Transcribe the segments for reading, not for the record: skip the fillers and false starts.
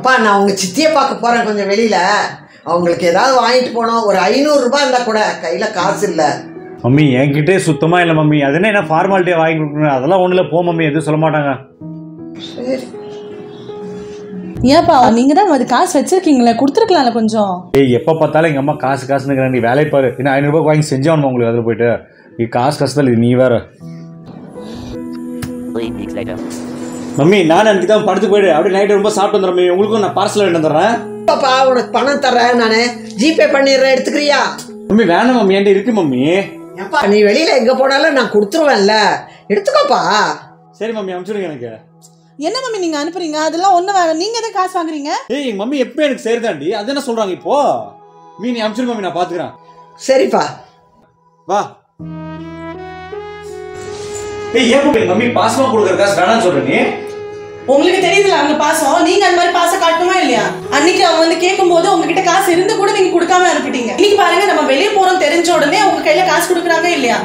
அப்பா நான் உங்க சித்தியை பார்க்க போறேன் கொஞ்சம் வெளியில. அவங்களுக்கு ஏதாவது வாங்கிட்டு போனோம். ஒரு 500 ரூபாய் இருந்தா கூட. கையில காசு இல்ல. மம்மி என்கிட்டே சுத்தமா இல்லை மம்மி. அது என்ன ஃபார்மாலிட்டியா வாங்கி கொடுக்கணும்? அதெல்லாம் ஒண்ணுல போ மம்மி, எதுவும் சொல்ல மாட்டாங்க. சரி. ஏப்பா நீங்க தான் அது காசு வச்சிருக்கீங்களே, கொடுத்துருக்கலாம்ல கொஞ்சம். ஏய் எப்போ பார்த்தாலும் எங்கள் அம்மா காசு காசுன்னு நீ வேலையை பாரு. இன்னும் 500 ரூபாய் வாங்கி செஞ்சானுமா உங்களுக்கு? அதில் போயிட்டு இது காசு தான். இது நீ வேற. மம்மி நான் அன்றைக்கி தான் படுத்து போயிடு. அப்படியே நைட்டு ரொம்ப சாப்பிட்டு வந்துடுறேன் மம்மி. உங்களுக்கும் நான் பார்சல் வேண்டு வந்துடுறேன். பாப்பா உனக்கு பணம் தர்றேன், நானு ஜிபே பண்ணிடுறேன், எடுத்துக்கிறியா? மம்மி வேணாம் மம்மி, என்கிட்ட இருக்கு மம்மி. ஏப்பா நீ வெளியில எங்க போனாலும் நான் கொடுத்துருவேன்ல, எடுத்துக்கோப்பா. சரி மம்மி அனுப்பிச்சுடுங்க எனக்கு. என்ன மம்மி நீங்க அனுப்புறீங்க? அதெல்லாம் ஒண்ணு வேற. நீங்க எதை காசு வாங்குறீங்க? ஏய் எங்க மம்மி எப்போ எனக்கு சரிதாண்டி. அது என்ன சொல்றாங்க இப்போ? நீ அனுப்பிச்சுடு மம்மி, நான் பாத்துக்கிறேன். சரிப்பா வா. ஏய் ஏன் எங்க மம்மி பாசமா கொடுக்குற காசு வேணாம்னு சொல்ற நீ? உங்களுக்கு தெரியுதுல அவங்க பாசம். நீங்க அந்த மாதிரி பாசம் காட்டணுமா இல்லையா? அன்னைக்கு அவங்க வந்து கேட்கும் போது உங்ககிட்ட காசு இருந்து கூட நீங்க கொடுக்காம அனுப்பிட்டீங்க. இன்னைக்கு பாருங்க நம்ம வெளியே போறோம் தெரிஞ்ச உடனே உங்க கையில காசு கொடுக்குறாங்க இல்லையா?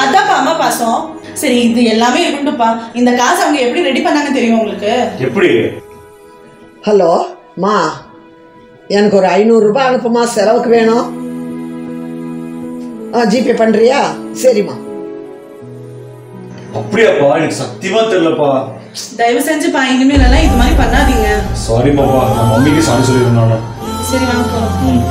அதான்ப்பா அம்மா பாசம். சரி இது எல்லாமே இருக்கட்டும்ப்பா. இந்த காசு அவங்க எப்படி ரெடி பண்ணாங்க தெரியும் உங்களுக்கு? எப்படி? ஹலோ மா, எனக்கு ஒரு 500 ரூபாய் அனுப்புமா, செலவுக்கு வேணும். ஜிபே பண்றியா? சரிம்மா. அப்படியாப்பா? எனக்கு சத்தியமா தெரியலப்பா. தயவு செஞ்சுப்பா இனிமேல் எல்லாம் இது மாதிரி பண்ணாதீங்க. சாரி பாப்பா, நான் மம்மிக்கு சாரி சொல்லிருந்தேன். சரி வாங்க போறோம்.